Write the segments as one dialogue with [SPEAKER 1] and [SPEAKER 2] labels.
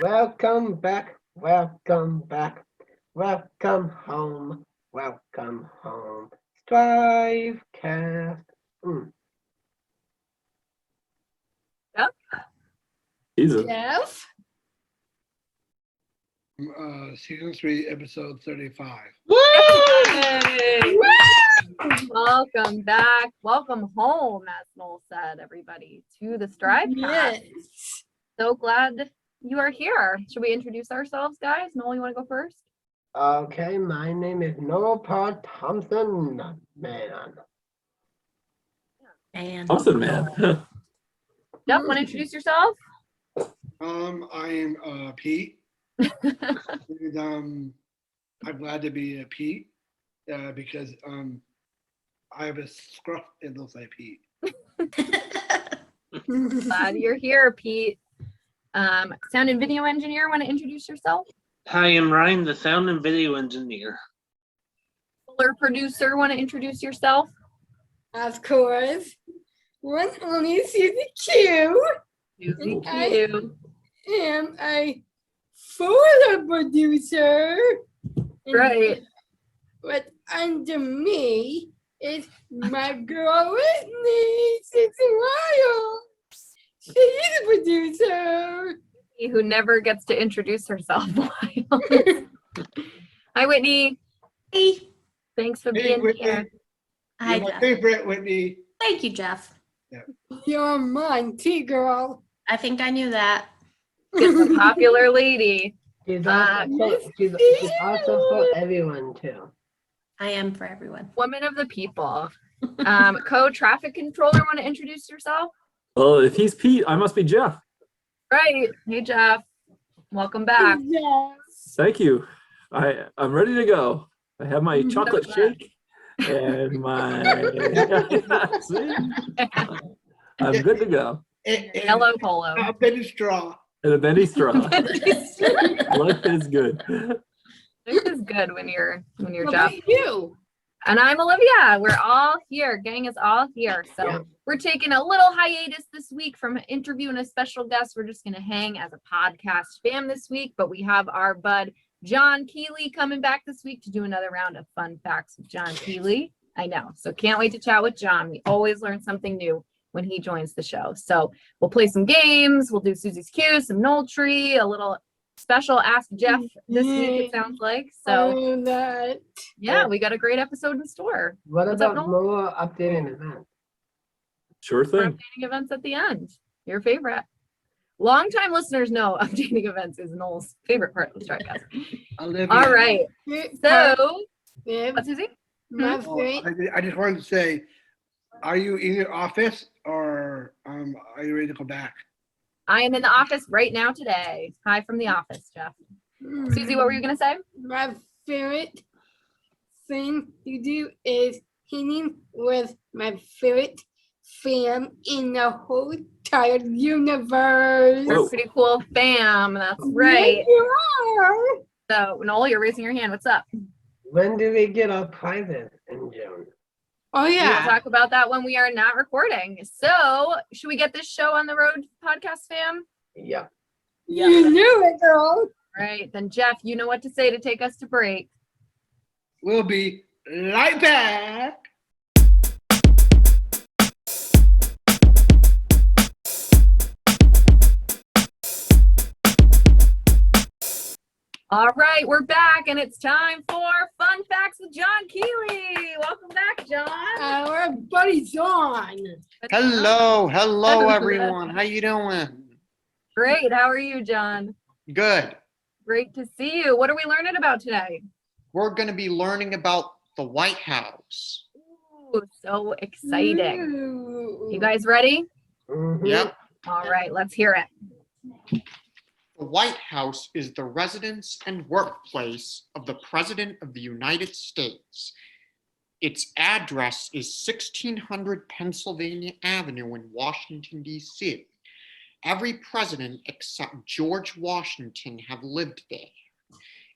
[SPEAKER 1] Welcome back, welcome back, welcome home, welcome home. STRIVECast.
[SPEAKER 2] Jesus.
[SPEAKER 3] Jeff?
[SPEAKER 4] Season 3, episode 35.
[SPEAKER 3] Yay! Welcome back. Welcome home, as Noel said, everybody, to the STRIVECast.
[SPEAKER 5] Yes.
[SPEAKER 3] So glad you are here. Should we introduce ourselves, guys? Noel, you want to go first?
[SPEAKER 1] Okay, my name is Noel Paul Thompson, man.
[SPEAKER 5] And
[SPEAKER 2] Thompson, man.
[SPEAKER 3] Jeff, want to introduce yourself?
[SPEAKER 4] I am Pete. And, I'm glad to be Pete because I have a scruff that looks like Pete.
[SPEAKER 3] Glad you're here, Pete. Sound and video engineer, want to introduce yourself?
[SPEAKER 6] Hi, I'm Ryan, the sound and video engineer.
[SPEAKER 3] Color producer, want to introduce yourself?
[SPEAKER 5] of course, one only Susie Q.
[SPEAKER 3] Susie
[SPEAKER 5] Hi.
[SPEAKER 3] Q.
[SPEAKER 5] Am a photo producer. And
[SPEAKER 3] Right.
[SPEAKER 5] What under me is my girl Whitney. She's wild. She's a producer.
[SPEAKER 3] Who never gets to introduce herself. Hi, Whitney.
[SPEAKER 7] Hey.
[SPEAKER 3] Thanks for
[SPEAKER 4] Hey,
[SPEAKER 3] being
[SPEAKER 4] Whitney.
[SPEAKER 3] here.
[SPEAKER 7] Hi,
[SPEAKER 4] You're my
[SPEAKER 7] Jeff.
[SPEAKER 4] favorite, Whitney.
[SPEAKER 7] Thank you, Jeff.
[SPEAKER 5] You're mine, T-girl.
[SPEAKER 7] I think I knew that.
[SPEAKER 3] She's a popular lady.
[SPEAKER 1] She's
[SPEAKER 3] Ah,
[SPEAKER 1] she's also for everyone too.
[SPEAKER 7] I am for everyone.
[SPEAKER 3] Woman of the people. Co-traffic controller, want to introduce yourself?
[SPEAKER 2] Well, if he's Pete, I must be Jeff.
[SPEAKER 3] Right. Hey, Jeff. Welcome back.
[SPEAKER 5] Yes.
[SPEAKER 2] Thank you. I'm ready to go. I have my chocolate
[SPEAKER 3] glad.
[SPEAKER 2] shake and my see? I'm good to go.
[SPEAKER 4] And
[SPEAKER 3] Yellow polo.
[SPEAKER 4] a bit of straw.
[SPEAKER 2] And a Benny straw. Life is good.
[SPEAKER 3] This is good when you're
[SPEAKER 5] What
[SPEAKER 3] Jeff.
[SPEAKER 5] about you?
[SPEAKER 3] And I'm Olivia. We're all here. Gang is all here. So
[SPEAKER 1] Yeah.
[SPEAKER 3] we're taking a little hiatus this week from interviewing a special guest. We're just going to hang as a podcast fam this week. But we have our bud, John Keely, coming back this week to do another round of fun facts with John Keely. I know. So can't wait to chat with John. We always learn something new when he joins the show. So we'll play some games. We'll do Susie's Q, some Knoll Tree, a little special Ask Jeff this week, it sounds like. So
[SPEAKER 5] that.
[SPEAKER 3] yeah, we got a great episode in store.
[SPEAKER 1] What
[SPEAKER 3] What's up,
[SPEAKER 1] about
[SPEAKER 3] Noel?
[SPEAKER 1] more updating events?
[SPEAKER 2] Sure
[SPEAKER 3] We're
[SPEAKER 2] thing.
[SPEAKER 3] updating events at the end. Your favorite. Longtime listeners know updating events is Noel's favorite part of the podcast.
[SPEAKER 4] Olivia.
[SPEAKER 3] All right. So,
[SPEAKER 5] Yeah,
[SPEAKER 3] what, Susie?
[SPEAKER 5] my
[SPEAKER 4] Oh,
[SPEAKER 5] favorite.
[SPEAKER 4] I just wanted to say, are you in your office or are you ready to go back?
[SPEAKER 3] I am in the office right now today. Hi from the office, Jeff. Susie, what were you going to say?
[SPEAKER 5] My favorite thing to do is hanging with my favorite fam in the whole entire universe.
[SPEAKER 3] We're
[SPEAKER 2] Whoa.
[SPEAKER 3] pretty cool fam. That's right.
[SPEAKER 5] Yes, you are.
[SPEAKER 3] So, Noel, you're raising your hand. What's up?
[SPEAKER 1] When do we get our prizes in June?
[SPEAKER 5] Oh
[SPEAKER 3] We'll
[SPEAKER 5] yeah.
[SPEAKER 3] talk about that when we are not recording. So, should we get this show on the road, podcast fam?
[SPEAKER 1] Yeah.
[SPEAKER 5] You knew it, girl.
[SPEAKER 3] Right. Then, Jeff, you know what to say to take us to break.
[SPEAKER 4] We'll be right back.
[SPEAKER 3] All right, we're back, and it's time for Fun Facts with John Keely. Welcome back, John.
[SPEAKER 5] Our buddy John.
[SPEAKER 8] Hello, everyone. How you doing?
[SPEAKER 3] Great. How are you, John?
[SPEAKER 8] Good.
[SPEAKER 3] Great to see you. What are we learning about today?
[SPEAKER 8] We're going to be learning about the White House.
[SPEAKER 3] Ooh, so exciting.
[SPEAKER 5] Ooh.
[SPEAKER 3] You guys ready?
[SPEAKER 1] Mhm.
[SPEAKER 8] Yep.
[SPEAKER 3] All right, let's hear it.
[SPEAKER 8] The White House is the residence and workplace of the President of the United States. Its address is 1600 Pennsylvania Avenue in Washington, D.C. Every president except George Washington have lived there.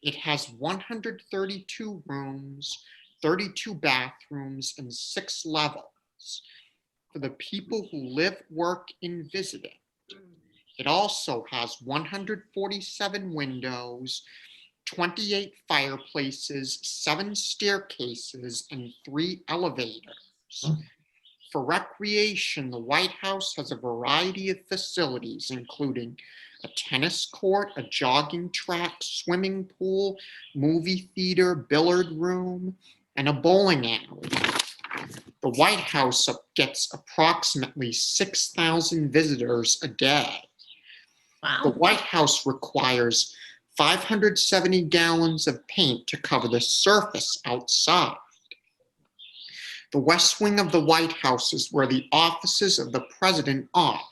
[SPEAKER 8] It has 132 rooms, 32 bathrooms, and 6 levels for the people who live, work, and visit it. It also has 147 windows, 28 fireplaces, 7 staircases, and 3 elevators. For recreation, the White House has a variety of facilities, including a tennis court, a jogging track, swimming pool, movie theater, billiard room, and a bowling alley. The White House gets approximately 6,000 visitors a day. The
[SPEAKER 7] Wow.
[SPEAKER 8] White House requires 570 gallons of paint to cover the surface outside. The West Wing of the White House is where the offices of the president are.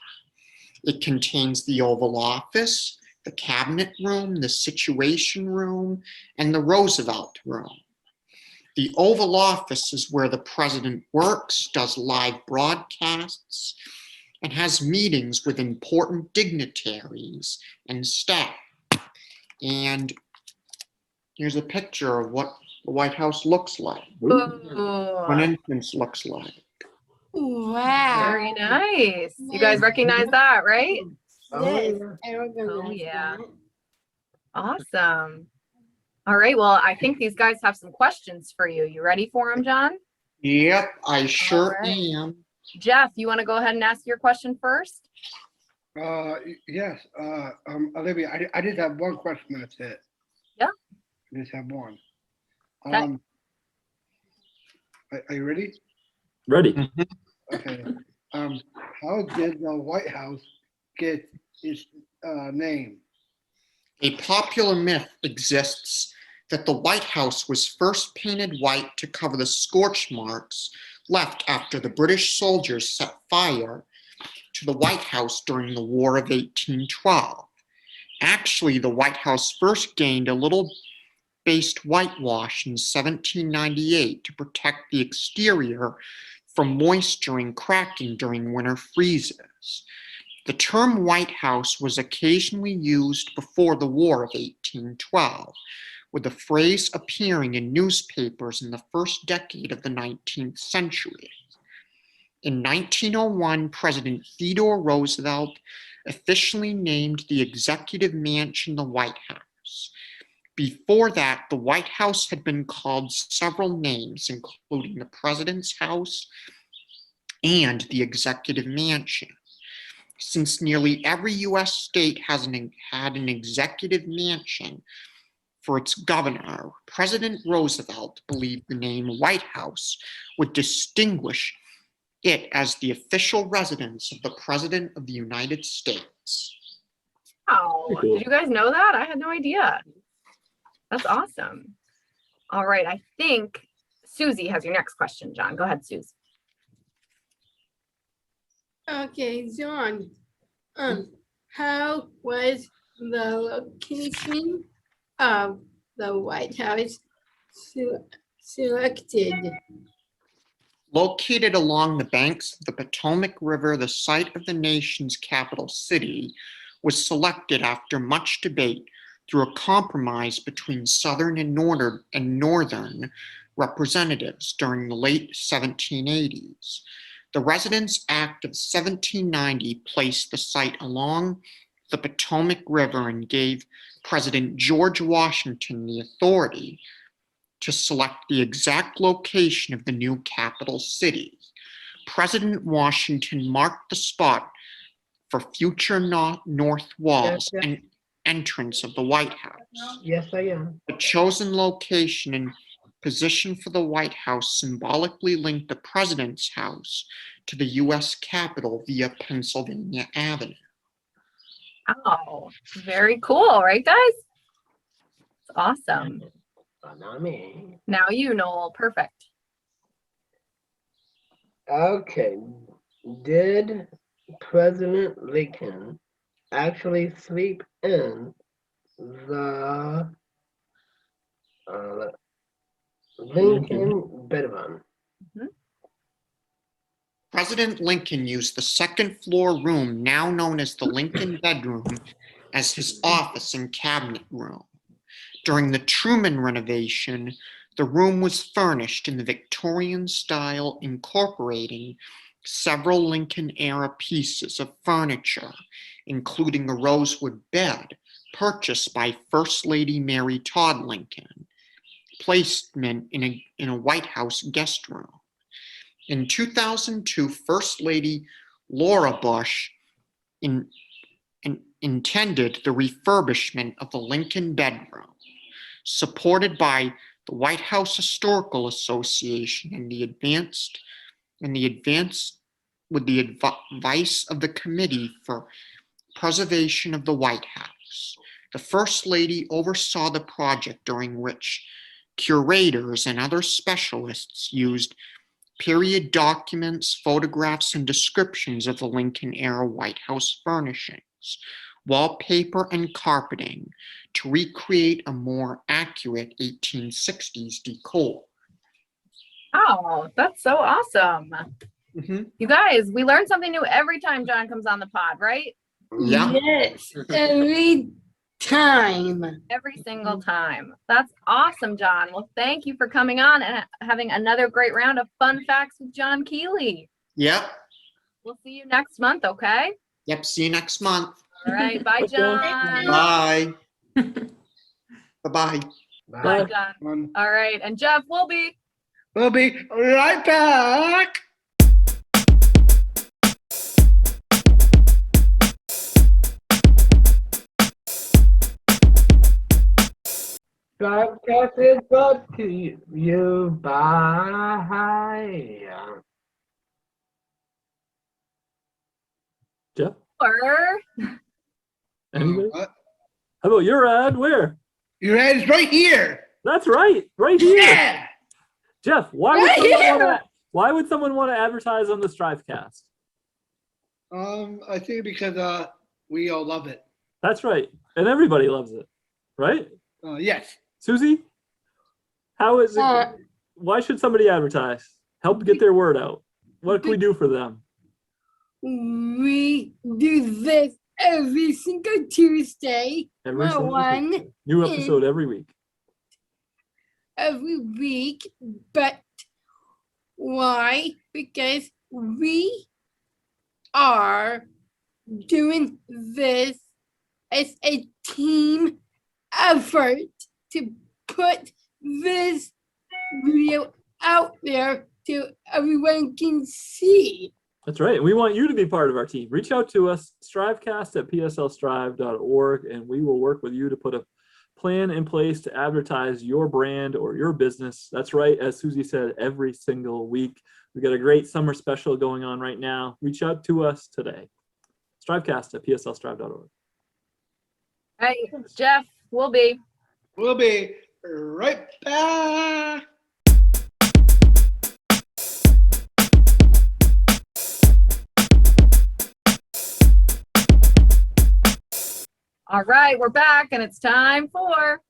[SPEAKER 8] It contains the Oval Office, the Cabinet Room, the Situation Room, and the Roosevelt Room. The Oval Office is where the president works, does live broadcasts, and has meetings with important dignitaries and staff. And here's a picture of what the White House looks like, what
[SPEAKER 3] Ooh,
[SPEAKER 8] entrance looks like.
[SPEAKER 5] Wow.
[SPEAKER 3] very nice. You guys recognize that, right?
[SPEAKER 1] Oh,
[SPEAKER 5] Yes,
[SPEAKER 1] yeah.
[SPEAKER 5] I recognize
[SPEAKER 3] Oh, yeah.
[SPEAKER 5] that.
[SPEAKER 3] Awesome. All right. Well, I think these guys have some questions for you. You ready for them, John?
[SPEAKER 8] Yep, I sure
[SPEAKER 3] right.
[SPEAKER 8] am.
[SPEAKER 3] Jeff, you want to go ahead and ask your question first?
[SPEAKER 4] Yes, Olivia, I just have one question, that's it.
[SPEAKER 3] Yeah.
[SPEAKER 4] I just have one.
[SPEAKER 3] Okay.
[SPEAKER 4] Are you ready?
[SPEAKER 2] Ready?
[SPEAKER 4] Okay. How did the White House get its name?
[SPEAKER 8] A popular myth exists that the White House was first painted white to cover the scorch marks left after the British soldiers set fire to the White House during the War of 1812. Actually, the White House first gained a little based whitewash in 1798 to protect the exterior from moisture and cracking during winter freezes. The term White House was occasionally used before the War of 1812, with the phrase appearing in newspapers in the first decade of the 19th century. In 1901, President Theodore Roosevelt officially named the Executive Mansion the White House. Before that, the White House had been called several names, including the President's House and the Executive Mansion. Since nearly every U.S. state had an executive mansion for its governor, President Roosevelt believed the name White House would distinguish it as the official residence of the President of the United States.
[SPEAKER 3] Oh,
[SPEAKER 2] Very cool.
[SPEAKER 3] did you guys know that? I had no idea. That's awesome. All right. I think Susie has your next question, John. Go ahead, Susie.
[SPEAKER 5] Okay, John. How was the location of the White House selected?
[SPEAKER 8] Located along the banks of the Potomac River, the site of the nation's capital city was selected after much debate through a compromise between Southern and Northern representatives during the late 1780s. The Residence Act of 1790 placed the site along the Potomac River and gave President George Washington the authority to select the exact location of the new capital city. President Washington marked the spot for future north walls
[SPEAKER 1] Yes,
[SPEAKER 8] and entrance of the White House.
[SPEAKER 1] Yes, I am.
[SPEAKER 8] The chosen location and position for the White House symbolically linked the president's house to the U.S. Capitol via Pennsylvania Avenue.
[SPEAKER 3] Oh, very cool, right, guys? It's awesome.
[SPEAKER 1] But not me.
[SPEAKER 3] Now you, Noel. Perfect.
[SPEAKER 1] Okay. Did President Lincoln actually sleep in the Lincoln bedroom?
[SPEAKER 8] President Lincoln used the second floor room, now known as the Lincoln bedroom, as his office and cabinet room. During the Truman renovation, The room was furnished in the Victorian style, incorporating several Lincoln-era pieces of furniture, including a rosewood bed purchased by First Lady Mary Todd Lincoln, placement in a White House guest room. In 2002, First Lady Laura Bush intended the refurbishment of the Lincoln bedroom, supported by the White House Historical Association and with the advice of the Committee for Preservation of the White House. The First Lady oversaw the project, during which curators and other specialists used period documents, photographs, and descriptions of the Lincoln-era White House furnishings, wallpaper, and carpeting to recreate a more accurate 1860s decor.
[SPEAKER 3] Oh, that's so awesome.
[SPEAKER 8] Mhm.
[SPEAKER 3] You guys, we learn something new every time John comes on the pod, right?
[SPEAKER 8] Yeah.
[SPEAKER 5] Yes, every time.
[SPEAKER 3] Every single time. That's awesome, John. Well, thank you for coming on and having another great round of fun facts with John Keely.
[SPEAKER 8] Yep.
[SPEAKER 3] We'll see you next month, okay?
[SPEAKER 8] Yep. See you next month.
[SPEAKER 3] All right. Bye,
[SPEAKER 2] Bye, John.
[SPEAKER 3] John.
[SPEAKER 8] Bye. Bye-bye.
[SPEAKER 3] Bye, John. All right. And Jeff will be.
[SPEAKER 4] We'll be right back.
[SPEAKER 1] STRIVECast is brought to you by
[SPEAKER 2] Jeff?
[SPEAKER 3] Or
[SPEAKER 2] Anybody?
[SPEAKER 4] What?
[SPEAKER 2] How about your ad? Where?
[SPEAKER 4] Your ad is right here.
[SPEAKER 2] That's right here.
[SPEAKER 4] Yeah.
[SPEAKER 2] Jeff, why would someone want to advertise on the STRIVEcast?
[SPEAKER 4] I think because we all love it.
[SPEAKER 2] That's right. And everybody loves it, right?
[SPEAKER 4] Yes.
[SPEAKER 2] Susie, how is it?
[SPEAKER 5] Uh,
[SPEAKER 2] Why should somebody advertise? Help get their word out. What can we do for them?
[SPEAKER 5] We do this every single Tuesday.
[SPEAKER 2] Every single
[SPEAKER 5] One
[SPEAKER 2] week. New episode every week.
[SPEAKER 5] every week, but why? Because we are doing this as a team effort to put this video out there so everyone can see.
[SPEAKER 2] That's right. We want you to be part of our team. Reach out to us, strivecast@pslstrive.org, and we will work with you to put a plan in place to advertise your brand or your business. That's right. As Susie said, every single week. We've got a great summer special going on right now. Reach out to us today. strivecast@pslstrive.org.
[SPEAKER 3] hey, Jeff will be.
[SPEAKER 4] We'll be right back.
[SPEAKER 3] All right, we're back and it's time for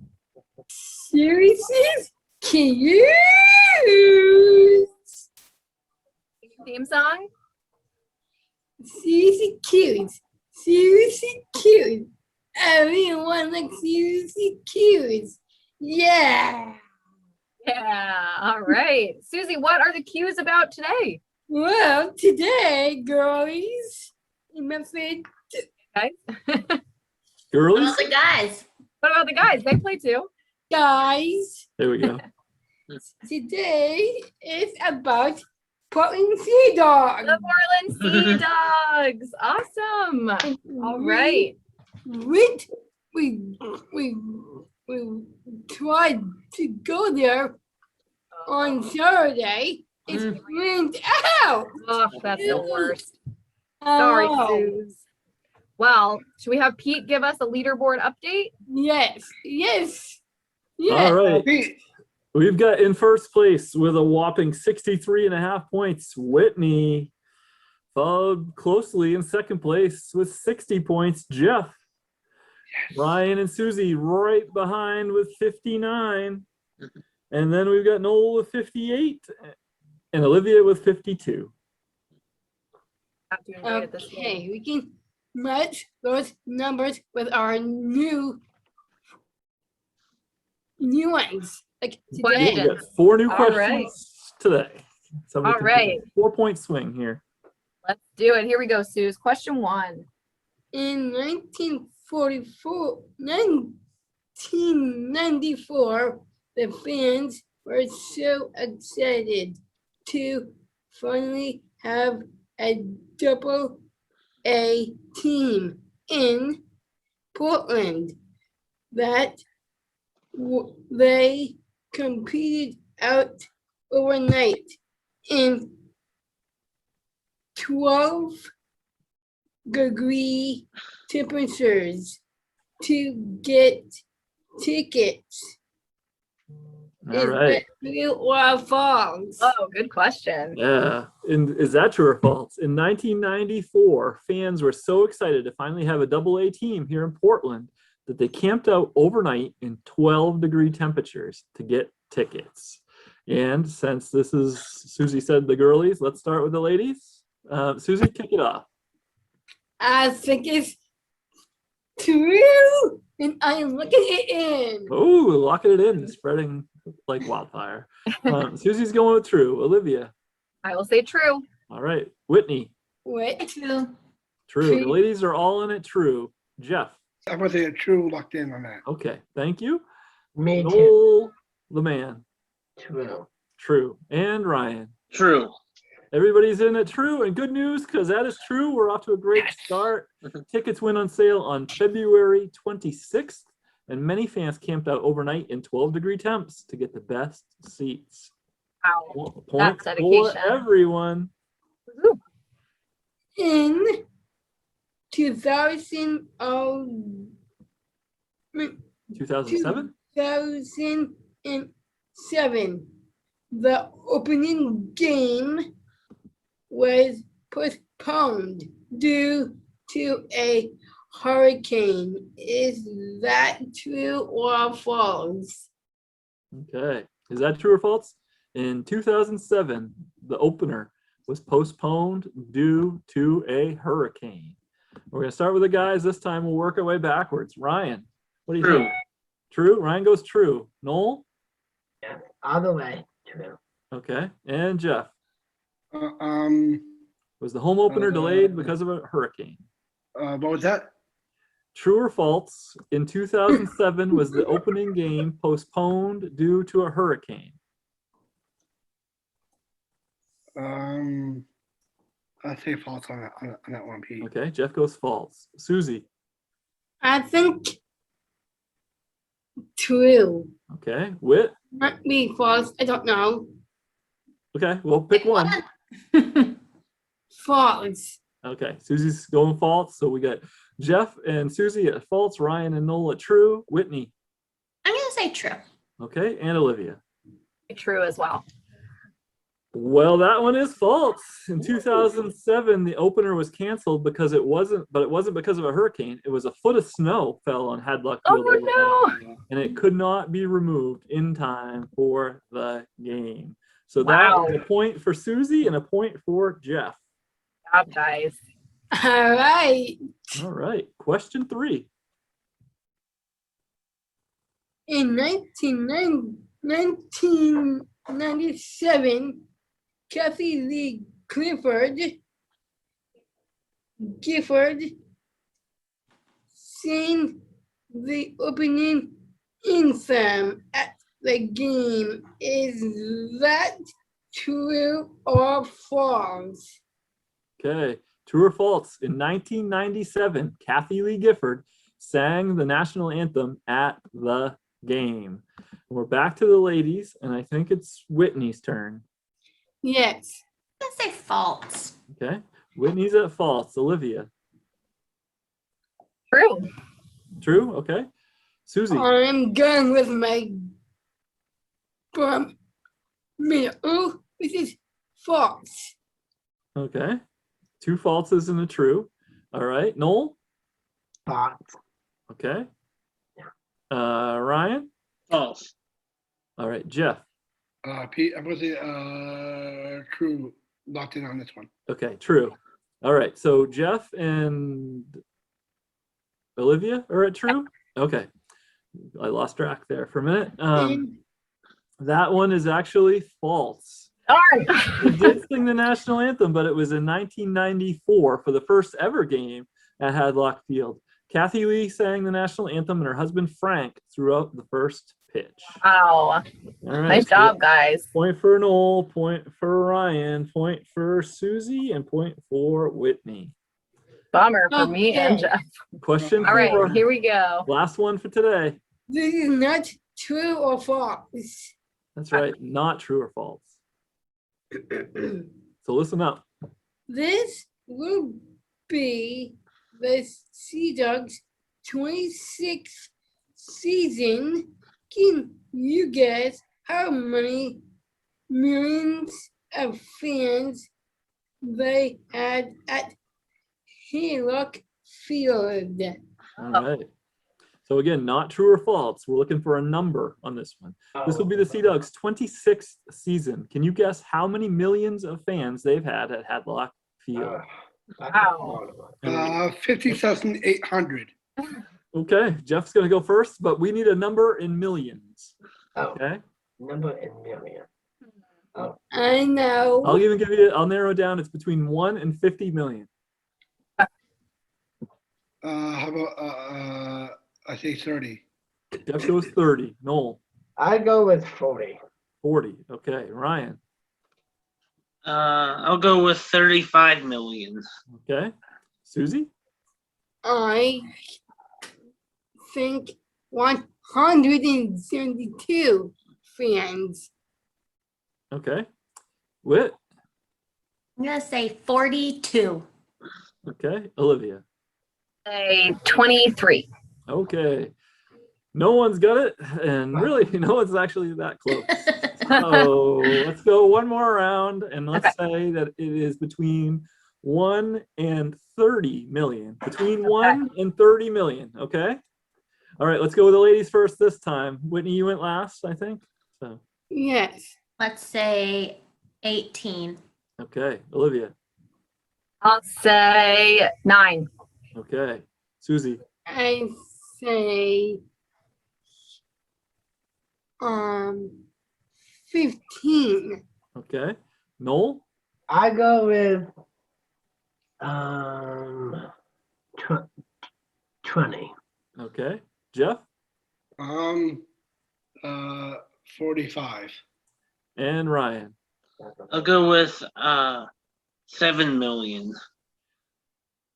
[SPEAKER 5] Susie's Cues.
[SPEAKER 3] theme song.
[SPEAKER 5] Susie Cues. Susie Cues. Everyone likes Susie Cues. Yeah.
[SPEAKER 3] Yeah. All right. Susie, what are the cues about today?
[SPEAKER 5] Well, today, girlies, in my favorite
[SPEAKER 3] Guys.
[SPEAKER 2] Girlies?
[SPEAKER 7] All the guys.
[SPEAKER 3] What about the guys? They play too.
[SPEAKER 5] guys,
[SPEAKER 2] There we go.
[SPEAKER 5] today is about Portland Sea Dogs.
[SPEAKER 3] The Portland Sea Dogs. Awesome. All right.
[SPEAKER 5] We tried to go there on Saturday. It rained out.
[SPEAKER 3] Oh, that's the worst. Sorry,
[SPEAKER 5] Oh,
[SPEAKER 3] Suze. Well, should we have Pete give us a leaderboard update?
[SPEAKER 5] yes.
[SPEAKER 2] All right.
[SPEAKER 4] Pete,
[SPEAKER 2] We've got in first place with a whopping 63.5 points, Whitney. Followed closely in second place with 60 points, Jeff. Ryan and Susie right behind with 59. And then we've got Noel with 58 and Olivia with 52.
[SPEAKER 3] Not doing great at this
[SPEAKER 5] Okay,
[SPEAKER 3] game.
[SPEAKER 5] we can match those numbers with our new ones. Like
[SPEAKER 3] Question.
[SPEAKER 5] today.
[SPEAKER 2] We got 4 new
[SPEAKER 3] All
[SPEAKER 2] questions
[SPEAKER 3] right.
[SPEAKER 2] today. Somebody
[SPEAKER 3] All
[SPEAKER 2] can take a
[SPEAKER 3] right.
[SPEAKER 2] 4-point swing here.
[SPEAKER 3] Let's do it. Here we go, Suze. Question 1.
[SPEAKER 5] In 1994, the fans were so excited to finally have a double A team in Portland that they competed out overnight in 12-degree temperatures to get tickets.
[SPEAKER 2] All right.
[SPEAKER 5] True or false?
[SPEAKER 3] Oh, good question.
[SPEAKER 2] Yeah. And is that true or false? In 1994, fans were so excited to finally have a AA team here in Portland that they camped out overnight in 12-degree temperatures to get tickets. And since this is, Susie said the girlies, let's start with the ladies. Susie, kick it off.
[SPEAKER 5] I think it's true, and I am looking it in.
[SPEAKER 2] Oh, locking it in, spreading like wildfire. Susie's going with true. Olivia.
[SPEAKER 3] I will say true.
[SPEAKER 2] All right. Whitney.
[SPEAKER 5] What?
[SPEAKER 7] True.
[SPEAKER 2] True. The ladies are all in it. True. Jeff.
[SPEAKER 4] I'm gonna say a true locked in on that.
[SPEAKER 2] Okay. Thank you.
[SPEAKER 1] Me too.
[SPEAKER 2] Noel, the man.
[SPEAKER 1] True.
[SPEAKER 2] True. And Ryan.
[SPEAKER 6] True.
[SPEAKER 2] Everybody's in it. True. And good news, because that is true. We're off to a great start. Tickets went on sale on February 26th, and many fans camped out overnight in 12-degree temps to get the best seats.
[SPEAKER 3] Wow.
[SPEAKER 2] Point
[SPEAKER 3] That's
[SPEAKER 2] for
[SPEAKER 3] dedication.
[SPEAKER 2] everyone.
[SPEAKER 3] Woo.
[SPEAKER 5] In 2007,
[SPEAKER 2] 2007?
[SPEAKER 5] 2007, the opening game was postponed due to a hurricane. Is that true or false?
[SPEAKER 2] Okay. Is that true or false? In 2007, the opener was postponed due to a hurricane. We're going to start with the guys. This time we'll work our way backwards. Ryan, what do you
[SPEAKER 6] True.
[SPEAKER 2] think? True? Ryan goes true. Noel?
[SPEAKER 1] Yeah. All the way. True.
[SPEAKER 2] Okay. And Jeff?
[SPEAKER 4] Uh,
[SPEAKER 2] Was the home opener delayed because of a hurricane?
[SPEAKER 4] what was that?
[SPEAKER 2] True or false? In 2007, was the opening game postponed due to a hurricane?
[SPEAKER 4] I'll say false on that one, Pete.
[SPEAKER 2] Okay. Jeff goes false. Susie?
[SPEAKER 5] I think true.
[SPEAKER 2] Okay. Whit?
[SPEAKER 5] Might be false. I don't know.
[SPEAKER 2] Okay. Well, pick one.
[SPEAKER 5] False.
[SPEAKER 2] Okay, Susie's going false. So we got Jeff and Susie at false, Ryan and Noel at true. Whitney.
[SPEAKER 7] I'm going to say true.
[SPEAKER 2] Okay, and Olivia.
[SPEAKER 3] True as well.
[SPEAKER 2] Well, that one is false. In 2007, the opener was canceled because it wasn't because of a hurricane. It was a foot of snow fell on Hadlock Field overnight,
[SPEAKER 3] no.
[SPEAKER 2] and it could not be removed in time for the game. So
[SPEAKER 3] Wow.
[SPEAKER 2] that is a point for Susie and a point for Jeff.
[SPEAKER 3] Job, guys.
[SPEAKER 5] All right.
[SPEAKER 2] All right, question 3.
[SPEAKER 5] In 1997, Kathy Lee Gifford sang the opening anthem at the game. Is that true or false?
[SPEAKER 2] Okay, true or false? In 1997, Kathy Lee Gifford sang the national anthem at the game. We're back to the ladies, and I think it's Whitney's turn.
[SPEAKER 5] Yes.
[SPEAKER 7] I'm going to say false.
[SPEAKER 2] Okay, Whitney's at false. Olivia.
[SPEAKER 3] True.
[SPEAKER 2] True? Okay. Susie.
[SPEAKER 5] I'm going with my bum. Oh, this is false.
[SPEAKER 2] Okay. 2 falses and a true. All right. Noel?
[SPEAKER 1] False.
[SPEAKER 2] Okay. Ryan?
[SPEAKER 6] False.
[SPEAKER 2] All right. Jeff?
[SPEAKER 4] Pete, I'm gonna say true. Locked in on this one.
[SPEAKER 2] Okay, true. All right. So Jeff and Olivia are at true? Okay. I lost track there for a minute.
[SPEAKER 5] And
[SPEAKER 2] That one is actually false.
[SPEAKER 3] Darn.
[SPEAKER 2] They did sing the national anthem, but it was in 1994 for the first ever game at Hadlock Field. Kathy Lee sang the national anthem and her husband Frank threw out the first pitch.
[SPEAKER 3] Wow.
[SPEAKER 2] All right,
[SPEAKER 3] Nice
[SPEAKER 2] so
[SPEAKER 3] job, guys.
[SPEAKER 2] point for Noel, point for Ryan, point for Susie, and point for Whitney.
[SPEAKER 3] Bummer for me and
[SPEAKER 5] Okay.
[SPEAKER 3] Jeff.
[SPEAKER 2] Question
[SPEAKER 3] All right,
[SPEAKER 2] four.
[SPEAKER 3] here we go.
[SPEAKER 2] Last one for today.
[SPEAKER 5] This is not true or false.
[SPEAKER 2] That's right. Not true or false. So listen up.
[SPEAKER 5] This will be the Sea Dogs 26th season. Can you guess how many millions of fans they had at Haylock Field?
[SPEAKER 2] All right. So again, not true or false. We're looking for a number on this one. This will be the Sea Dogs' 26th season. Can you guess how many millions of fans they've had at Hadlock Field?
[SPEAKER 3] Wow.
[SPEAKER 4] 50,800.
[SPEAKER 2] Okay, Jeff's gonna go first, but we need a number in millions.
[SPEAKER 1] Oh,
[SPEAKER 2] Okay,
[SPEAKER 1] number in million. Oh,
[SPEAKER 5] I know.
[SPEAKER 2] I'll even give you. I'll narrow it down. It's between 1 and 50 million.
[SPEAKER 4] How about I say 30.
[SPEAKER 2] Jeff goes 30. Noel,
[SPEAKER 1] I go with 40.
[SPEAKER 2] 40. Okay, Ryan.
[SPEAKER 6] I'll go with 35 million.
[SPEAKER 2] Okay, Susie.
[SPEAKER 5] I think 172 fans.
[SPEAKER 2] Okay, Whit.
[SPEAKER 7] I'm gonna say 42.
[SPEAKER 2] Okay, Olivia.
[SPEAKER 3] Say 23.
[SPEAKER 2] Okay, no one's got it, and really, no one's actually that close. So let's go one more round, and let's say that it is between 1 and 30 million. Between 1 and 30 million. Okay. All right. Let's go with the ladies first this time. Whitney, you went last, I think. So
[SPEAKER 5] Yes.
[SPEAKER 7] Let's say 18.
[SPEAKER 2] okay, Olivia.
[SPEAKER 3] I'll say 9.
[SPEAKER 2] Okay, Susie.
[SPEAKER 5] I say 15.
[SPEAKER 2] Okay, Noel.
[SPEAKER 1] I go with 20.
[SPEAKER 2] Okay, Jeff
[SPEAKER 4] 45.
[SPEAKER 2] and Ryan.
[SPEAKER 6] I'll go with 7 million.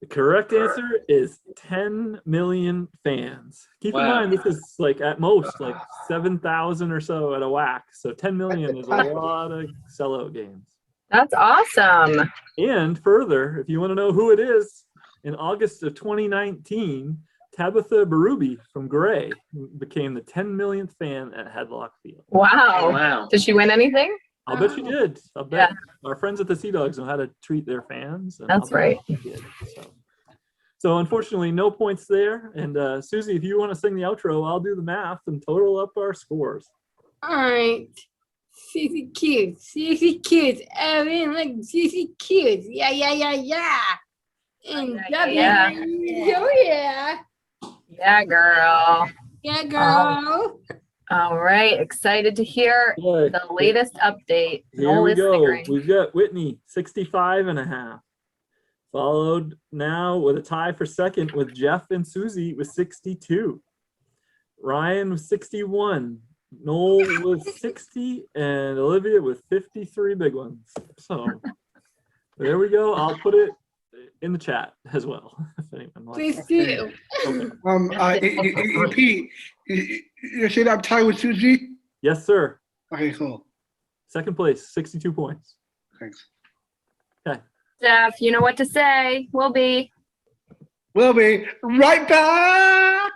[SPEAKER 2] The correct answer is 10 million fans. Keep in
[SPEAKER 6] Wow.
[SPEAKER 2] mind, this is like at most like 7,000 or so at a whack. So 10 million is a lot of sellout games.
[SPEAKER 3] That's awesome.
[SPEAKER 2] And further, if you want to know who it is, in August of 2019, Tabitha Berube from Gray became the 10 millionth fan at Hadlock Field.
[SPEAKER 3] Wow.
[SPEAKER 6] Wow.
[SPEAKER 3] Did she win anything?
[SPEAKER 2] I'll bet she did. I'll bet our friends at the Sea Dogs know how to treat their fans. And
[SPEAKER 3] That's
[SPEAKER 2] I'll bet
[SPEAKER 3] right.
[SPEAKER 2] she did. So unfortunately, no points there. And Susie, if you want to sing the outro, I'll do the math and total up our scores.
[SPEAKER 5] All right. Susie cute. Susie cute. Everyone like Susie cute. Yeah. And
[SPEAKER 3] Yeah.
[SPEAKER 5] Oh yeah.
[SPEAKER 3] Yeah, girl.
[SPEAKER 5] Yeah, girl.
[SPEAKER 3] All right. Excited to hear
[SPEAKER 2] Okay,
[SPEAKER 3] the latest update.
[SPEAKER 2] here
[SPEAKER 3] No
[SPEAKER 2] we go.
[SPEAKER 3] listening.
[SPEAKER 2] We've got Whitney, 65.5. Followed now with a tie for second with Jeff and Susie with 62. Ryan with 61. Noel with 60 and Olivia with 53 big ones. So there we go. I'll put it in the chat as well. If anyone wants.
[SPEAKER 5] Please do.
[SPEAKER 2] Okay.
[SPEAKER 4] Pete, you said I'm tied with Susie?
[SPEAKER 2] Yes, sir.
[SPEAKER 4] Okay, cool.
[SPEAKER 2] Second place, 62 points.
[SPEAKER 4] Thanks.
[SPEAKER 3] Jeff, you know what to say. We'll be.
[SPEAKER 4] We'll be right back.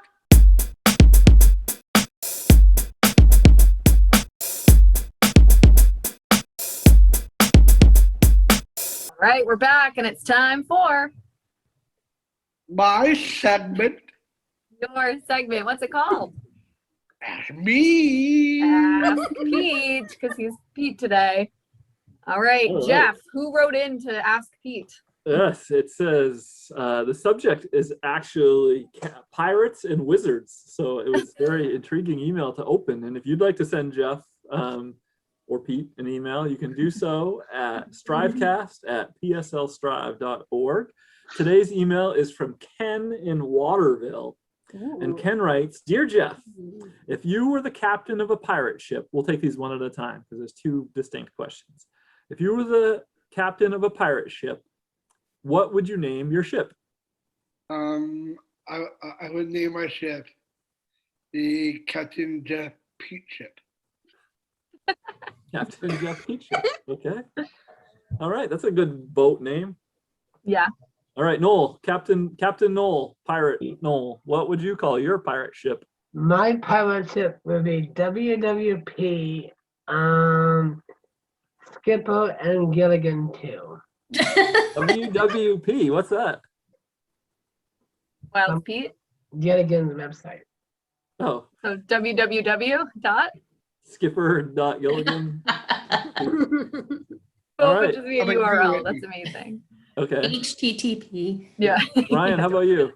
[SPEAKER 3] All right, we're back, and it's time for
[SPEAKER 4] My segment.
[SPEAKER 3] your segment. What's it called?
[SPEAKER 4] Ask me.
[SPEAKER 3] Ask Pete, because he's Pete today. All right,
[SPEAKER 2] All right.
[SPEAKER 3] Jeff, who wrote in to ask Pete?
[SPEAKER 2] Yes, it says the subject is actually pirates and wizards. So it was a very intriguing email to open. And if you'd like to send Jeff or Pete an email, you can do so at strivecast@pslstrive.org. Today's email is from Ken in Waterville. And Ken writes, Dear Jeff, if you were the captain of a pirate ship, we'll take these one at a time because there's two distinct questions. If you were the captain of a pirate ship, what would you name your ship?
[SPEAKER 4] I would name my ship the Captain Jeff Pete ship.
[SPEAKER 2] Captain Jeff Pete ship. Okay. All right, that's a good boat name.
[SPEAKER 3] Yeah.
[SPEAKER 2] All right, Noel, Captain Noel, Pirate Noel. What would you call your pirate ship?
[SPEAKER 1] My pirate ship will be WWP, Skipper and Gilligan too.
[SPEAKER 2] WWP, what's that?
[SPEAKER 3] Wild Pete.
[SPEAKER 1] Gilligan's website.
[SPEAKER 2] Oh,
[SPEAKER 3] So www. dot.
[SPEAKER 2] Skipper.Gilligan.
[SPEAKER 3] Well,
[SPEAKER 2] All right.
[SPEAKER 3] just be a
[SPEAKER 4] How about you,
[SPEAKER 3] URL.
[SPEAKER 4] Whitney?
[SPEAKER 3] That's amazing.
[SPEAKER 2] Okay.
[SPEAKER 7] HTTP.
[SPEAKER 3] Yeah.
[SPEAKER 2] Ryan, how about you?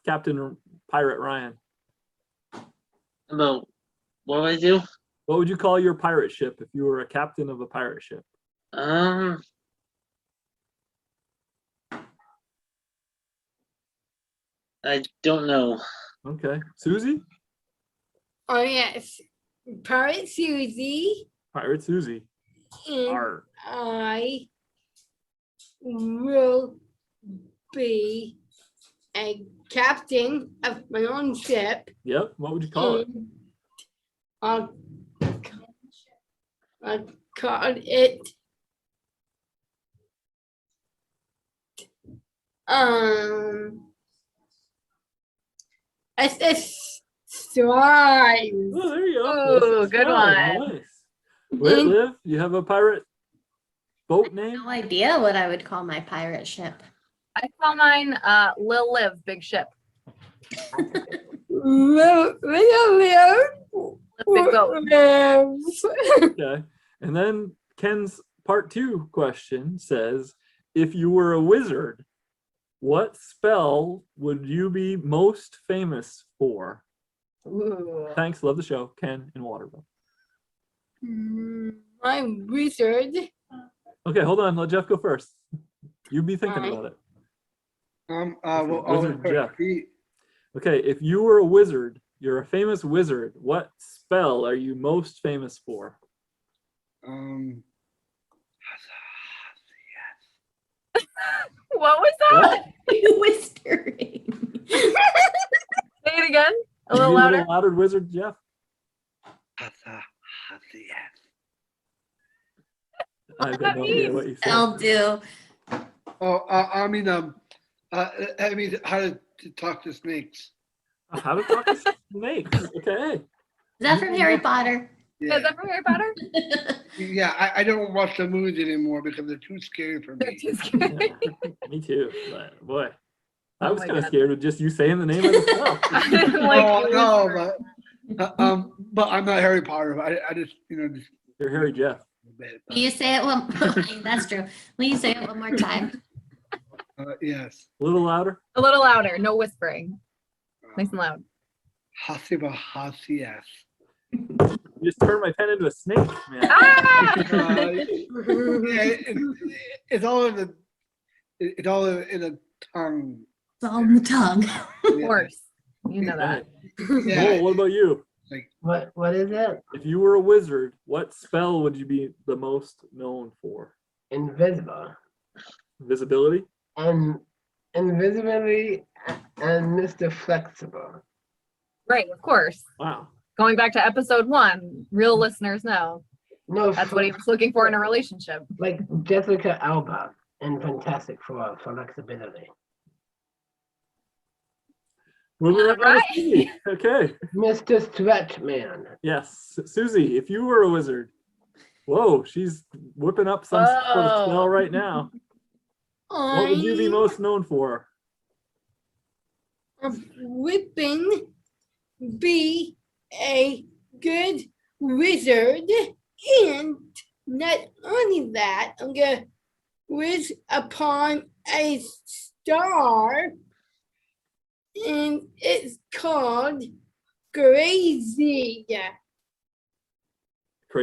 [SPEAKER 2] Captain Pirate Ryan.
[SPEAKER 6] About what do I do?
[SPEAKER 2] What would you call your pirate ship if you were a captain of a pirate ship?
[SPEAKER 6] I don't know.
[SPEAKER 2] Okay. Susie?
[SPEAKER 5] Oh yes, Pirate Susie,
[SPEAKER 2] Pirate Susie.
[SPEAKER 5] and
[SPEAKER 2] Arr.
[SPEAKER 5] I will be a captain of my own ship.
[SPEAKER 2] Yep. What would you call it?
[SPEAKER 5] And I called it SS Strive.
[SPEAKER 2] Oh, there you go.
[SPEAKER 3] Ooh,
[SPEAKER 2] That's
[SPEAKER 3] good
[SPEAKER 2] fine.
[SPEAKER 3] one.
[SPEAKER 2] Nice. Wait, Liv, you have a pirate boat name?
[SPEAKER 7] No idea what I would call my pirate ship.
[SPEAKER 3] I call mine Lil Liv, big ship.
[SPEAKER 5] Little
[SPEAKER 3] Big boat.
[SPEAKER 5] lives.
[SPEAKER 2] Okay. And then Ken's part 2 question says, if you were a wizard, what spell would you be most famous for?
[SPEAKER 3] Ooh.
[SPEAKER 2] Thanks. Love the show. Ken in Waterville.
[SPEAKER 5] My wizard.
[SPEAKER 2] Okay, hold on. Let Jeff go first. You be thinking
[SPEAKER 5] Alright.
[SPEAKER 2] about it.
[SPEAKER 4] Wizard
[SPEAKER 2] Jeff.
[SPEAKER 4] Pete.
[SPEAKER 2] Okay, if you were a wizard, you're a famous wizard, what spell are you most famous for?
[SPEAKER 3] What was that?
[SPEAKER 7] Whispering.
[SPEAKER 3] Say it again. A
[SPEAKER 2] Can you
[SPEAKER 3] little
[SPEAKER 2] be
[SPEAKER 3] louder.
[SPEAKER 2] louder, wizard Jeff. I've got no idea what you said.
[SPEAKER 7] I'll do.
[SPEAKER 4] I mean how to talk to snakes.
[SPEAKER 2] How to talk to snakes? Okay.
[SPEAKER 7] Is that from Harry Potter?
[SPEAKER 3] Is
[SPEAKER 4] Yeah,
[SPEAKER 3] that from Harry Potter?
[SPEAKER 4] yeah. I don't watch the movies anymore because they're too scary for
[SPEAKER 3] They're
[SPEAKER 4] me.
[SPEAKER 3] too scary.
[SPEAKER 2] Me too. But boy, I
[SPEAKER 3] Oh
[SPEAKER 2] was
[SPEAKER 3] my
[SPEAKER 2] kind of
[SPEAKER 3] God.
[SPEAKER 2] scared with just you saying the name of the spell.
[SPEAKER 3] Like,
[SPEAKER 4] Oh, no, but I'm not Harry Potter. I just just
[SPEAKER 2] You're Harry Jeff.
[SPEAKER 7] Will you say it one? That's true. Will you say it one more time?
[SPEAKER 4] Yes.
[SPEAKER 2] A little louder.
[SPEAKER 3] a little louder. No whispering. Nice and loud.
[SPEAKER 4] Hasiba Hasias.
[SPEAKER 2] You just turned my pen into a snake, man.
[SPEAKER 3] Ah!
[SPEAKER 4] It's all in the tongue.
[SPEAKER 7] It's all in the tongue.
[SPEAKER 3] Of course. You know that.
[SPEAKER 4] Yeah.
[SPEAKER 2] Noel, what about you?
[SPEAKER 1] What is it?
[SPEAKER 2] If you were a wizard, what spell would you be the most known for?
[SPEAKER 1] Invisible.
[SPEAKER 2] Visibility?
[SPEAKER 1] And invisibility and Mr. Flexible.
[SPEAKER 3] Right, of course.
[SPEAKER 2] Wow.
[SPEAKER 3] Going back to episode 1, real listeners know
[SPEAKER 1] No,
[SPEAKER 3] that's what he was looking for in a relationship.
[SPEAKER 1] like Jessica Alba in Fantastic Four, flexibility.
[SPEAKER 2] Moving right on
[SPEAKER 3] Right.
[SPEAKER 2] to Susie. Okay.
[SPEAKER 1] Mr. Stretch Man.
[SPEAKER 2] Yes. Susie, if you were a wizard. Whoa, she's whipping up some sort of spell right now. What would you be most known for?
[SPEAKER 5] Whipping, be a good wizard, and not only that, I'm gonna wish upon a star, and it's called Crazy.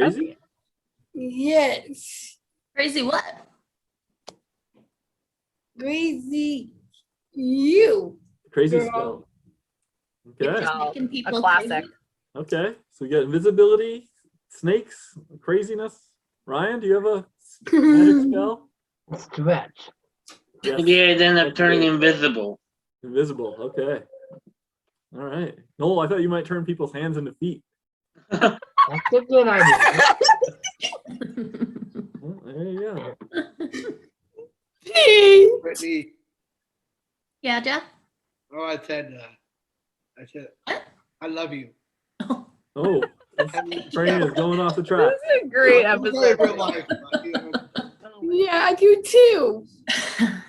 [SPEAKER 2] Crazy?
[SPEAKER 5] Yes.
[SPEAKER 7] Crazy what?
[SPEAKER 5] Crazy you.
[SPEAKER 2] Crazy
[SPEAKER 5] Girl.
[SPEAKER 2] spell.
[SPEAKER 7] You're
[SPEAKER 2] Okay.
[SPEAKER 7] just
[SPEAKER 3] Wow.
[SPEAKER 7] making people
[SPEAKER 3] classic.
[SPEAKER 7] crazy.
[SPEAKER 2] Okay. So we got invisibility, snakes, craziness. Ryan, do you have a magic spell?
[SPEAKER 1] Stretch.
[SPEAKER 2] Yes.
[SPEAKER 6] Maybe I'd end up
[SPEAKER 2] That's
[SPEAKER 6] turning
[SPEAKER 2] good.
[SPEAKER 6] invisible.
[SPEAKER 2] Invisible. Okay. All right. Noel, I thought you might turn people's hands into feet.
[SPEAKER 1] That's a good idea.
[SPEAKER 2] Well, there you go.
[SPEAKER 4] Brittany.
[SPEAKER 7] Yeah, Jeff?
[SPEAKER 4] Oh, I said,
[SPEAKER 7] What?
[SPEAKER 4] I love you.
[SPEAKER 2] Oh, this train is going off the track.
[SPEAKER 3] This is a great
[SPEAKER 4] I'm sorry,
[SPEAKER 3] episode.
[SPEAKER 4] real life, but, you know.
[SPEAKER 5] Yeah, I do too.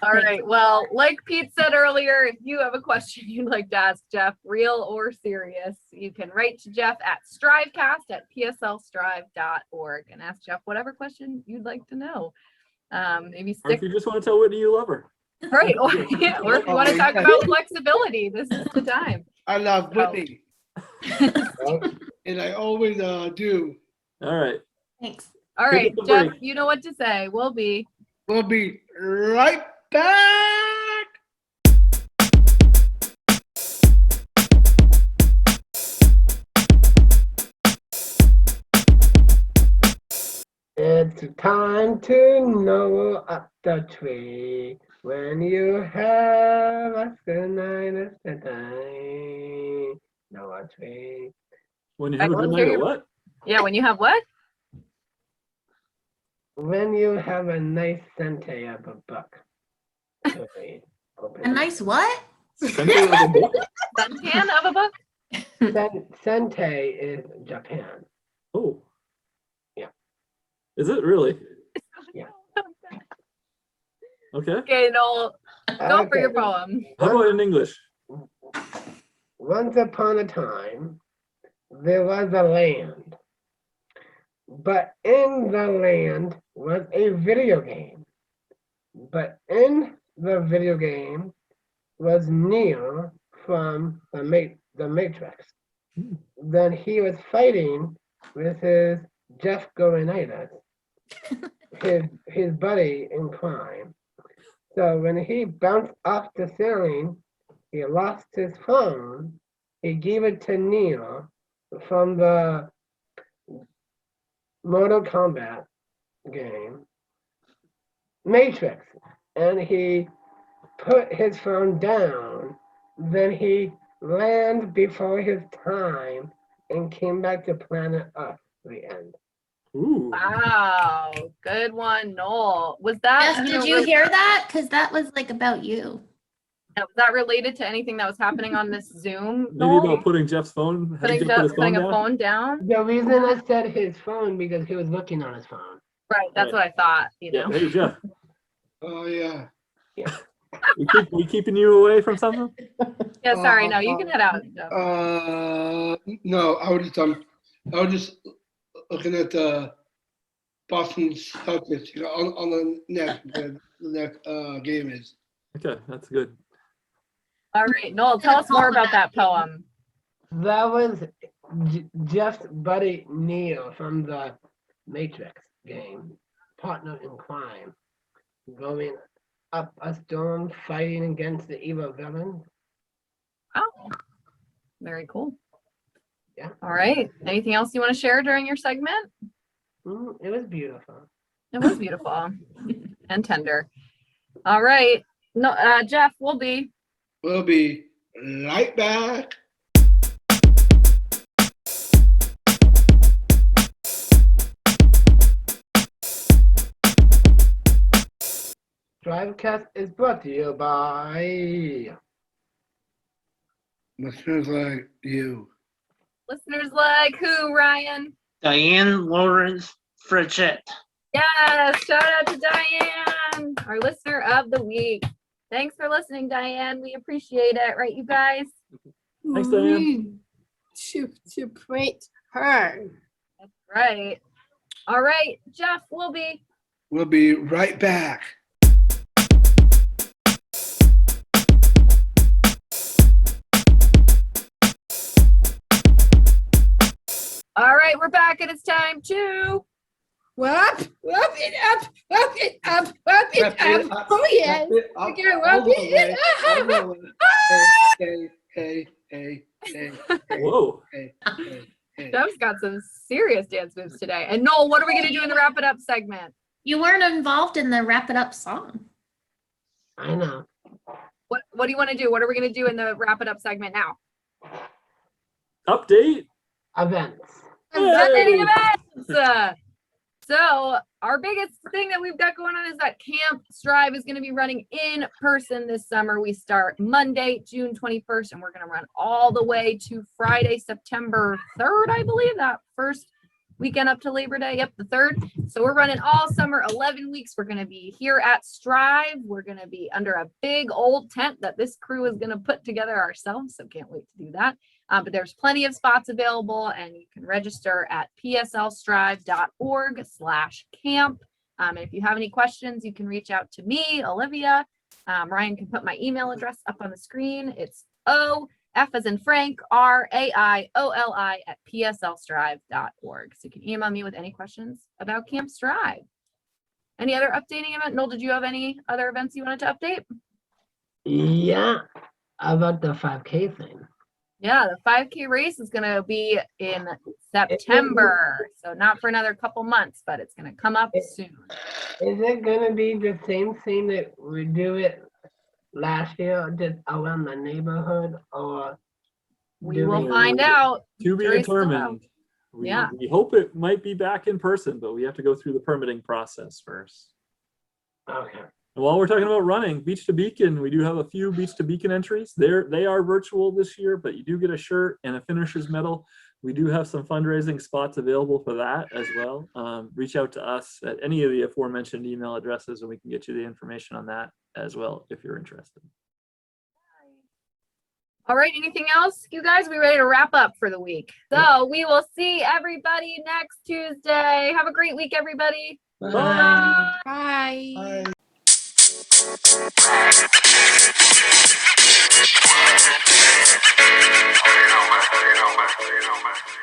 [SPEAKER 3] All right. Well, like Pete said earlier, if you have a question you'd like to ask Jeff, real or serious, you can write to Jeff at strivecast@pslstrive.org and ask Jeff whatever question you'd like to know. Maybe
[SPEAKER 2] Or
[SPEAKER 3] stick
[SPEAKER 2] if you just want to tell Whitney you love her.
[SPEAKER 3] right, or, yeah, or if you want to talk about flexibility, this is the time.
[SPEAKER 4] I love Whitney,
[SPEAKER 1] Right?
[SPEAKER 4] and I always do.
[SPEAKER 2] All right.
[SPEAKER 7] Thanks.
[SPEAKER 3] All right,
[SPEAKER 2] Take a
[SPEAKER 3] Jeff,
[SPEAKER 2] break.
[SPEAKER 3] you know what to say. We'll be.
[SPEAKER 4] We'll be right back.
[SPEAKER 1] It's time to know up the tree. When you have a good night, it's the time. Know a tree.
[SPEAKER 2] When you have a
[SPEAKER 3] I
[SPEAKER 2] good
[SPEAKER 3] can
[SPEAKER 2] night
[SPEAKER 3] hear
[SPEAKER 2] at
[SPEAKER 3] you.
[SPEAKER 2] what?
[SPEAKER 3] Yeah, when you have what?
[SPEAKER 1] When you have a nice sente of a book to read. Open
[SPEAKER 7] A nice what?
[SPEAKER 2] Center of a book?
[SPEAKER 3] Suntan of a book?
[SPEAKER 1] Sente is Japan.
[SPEAKER 2] Oh.
[SPEAKER 1] Yeah.
[SPEAKER 2] Is it really?
[SPEAKER 1] Yeah.
[SPEAKER 2] Okay.
[SPEAKER 3] Okay, Noel, go for your
[SPEAKER 1] Okay.
[SPEAKER 3] poem.
[SPEAKER 2] How about in English?
[SPEAKER 1] Once upon a time, there was a land. But in the land was a video game. But in the video game was Neo from the Matrix. Then he was fighting with his Jeff Goinitis, his buddy in crime. So when he bounced off the ceiling, he lost his phone. He gave it to Neo from the Mortal Kombat game, Matrix, and he put his phone down. Then he landed before his time and came back to planet Earth. The end.
[SPEAKER 2] Ooh.
[SPEAKER 3] Wow, good one, Noel. Was that
[SPEAKER 7] Jeff, did you hear that? Because that was like about you.
[SPEAKER 3] was that related to anything that was happening on this Zoom?
[SPEAKER 2] Maybe
[SPEAKER 3] Noel?
[SPEAKER 2] about putting Jeff's phone. having
[SPEAKER 3] Putting,
[SPEAKER 2] Jeff put his phone
[SPEAKER 3] putting a
[SPEAKER 2] down?
[SPEAKER 3] phone down?
[SPEAKER 1] The reason I said his phone because he was looking on his phone.
[SPEAKER 3] Right, that's what I thought, you
[SPEAKER 2] Yeah.
[SPEAKER 3] know.
[SPEAKER 2] Hey, Jeff.
[SPEAKER 4] Oh yeah.
[SPEAKER 2] We keeping you away from something?
[SPEAKER 3] Yeah, sorry, no, you can head out. Jeff.
[SPEAKER 4] No, I was just looking at the Boston Celtics, you know, on the net. The next game is.
[SPEAKER 2] Okay, that's good.
[SPEAKER 3] All right, Noel, tell us more about that poem.
[SPEAKER 1] That was Jeff's buddy Neo from the Matrix game, partner in crime, going up a storm fighting against the evil villain.
[SPEAKER 3] Oh, very cool.
[SPEAKER 1] Yeah.
[SPEAKER 3] All right. Anything else you want to share during your segment?
[SPEAKER 1] It was beautiful.
[SPEAKER 3] It was beautiful and tender. All right. No, Jeff, we'll be.
[SPEAKER 4] We'll be right back.
[SPEAKER 1] STRIVECast is brought to you by
[SPEAKER 4] Listeners like you.
[SPEAKER 3] Listeners like who, Ryan?
[SPEAKER 6] Diane Lawrence Fritchett.
[SPEAKER 3] Yes, shout out to Diane, our listener of the week. Thanks for listening, Diane. We appreciate it, right, you guys?
[SPEAKER 2] Thanks, Diane.
[SPEAKER 5] To praise her.
[SPEAKER 3] That's right. All right, Jeff, we'll be.
[SPEAKER 4] We'll be right back.
[SPEAKER 3] All right, we're back and it's time to
[SPEAKER 5] Whoop it up, whoop it up, whoop it
[SPEAKER 4] Wrap it
[SPEAKER 5] up.
[SPEAKER 4] up,
[SPEAKER 5] Oh yes.
[SPEAKER 4] wrap it up,
[SPEAKER 5] Okay,
[SPEAKER 4] all
[SPEAKER 5] wrap
[SPEAKER 4] the
[SPEAKER 5] it
[SPEAKER 4] way, all
[SPEAKER 5] up.
[SPEAKER 4] the way. Hey,
[SPEAKER 2] Whoa.
[SPEAKER 4] hey.
[SPEAKER 3] Jeff's got some serious dance moves today. And Noel, what are we gonna do in the wrap it up segment?
[SPEAKER 7] You weren't involved in the wrap it up song.
[SPEAKER 1] I know.
[SPEAKER 3] What do you want to do? What are we gonna do in the wrap it up segment now?
[SPEAKER 2] Update.
[SPEAKER 1] Events.
[SPEAKER 3] Updating events. So our biggest thing that we've got going on is that Camp Strive is going to be running in person this summer. We start Monday, June 21st, and we're going to run all the way to Friday, September 3rd, I believe, that first weekend up to Labor Day. Yep, the 3rd. So we're running all summer, 11 weeks. We're going to be here at Strive. We're going to be under a big old tent that this crew is going to put together ourselves. So can't wait to do that. But there's plenty of spots available, and you can register at pslstrive.org/camp. And if you have any questions, you can reach out to me, Olivia. Ryan can put my email address up on the screen. It's OF as in Frank, RAIOLI at pslstrive.org. So you can email me with any questions about Camp Strive. Any other updating event? Noel, did you have any other events you wanted to update?
[SPEAKER 1] Yeah, about the 5K thing.
[SPEAKER 3] Yeah, the 5K race is going to be in September. So not for another couple months, but it's going to come up soon.
[SPEAKER 1] Is it gonna be the same thing that we do it last year, just around the neighborhood, or?
[SPEAKER 3] We
[SPEAKER 1] do
[SPEAKER 3] will
[SPEAKER 1] we-
[SPEAKER 3] find out.
[SPEAKER 2] To be
[SPEAKER 3] Jury's still out.
[SPEAKER 2] determined.
[SPEAKER 3] Yeah.
[SPEAKER 2] We hope it might be back in person, but we have to go through the permitting process first.
[SPEAKER 1] Okay.
[SPEAKER 2] And while we're talking about running, Beach to Beacon, we do have a few Beach to Beacon entries. They are virtual this year, but you do get a shirt and a finisher's medal. We do have some fundraising spots available for that as well. Reach out to us at any of the aforementioned email addresses and we can get you the information on that as well if you're interested.
[SPEAKER 3] All right, anything else? You guys, we ready to wrap up for the week. So we will see everybody next Tuesday. Have a great week, everybody.
[SPEAKER 1] Bye.
[SPEAKER 5] Bye.
[SPEAKER 4] Bye.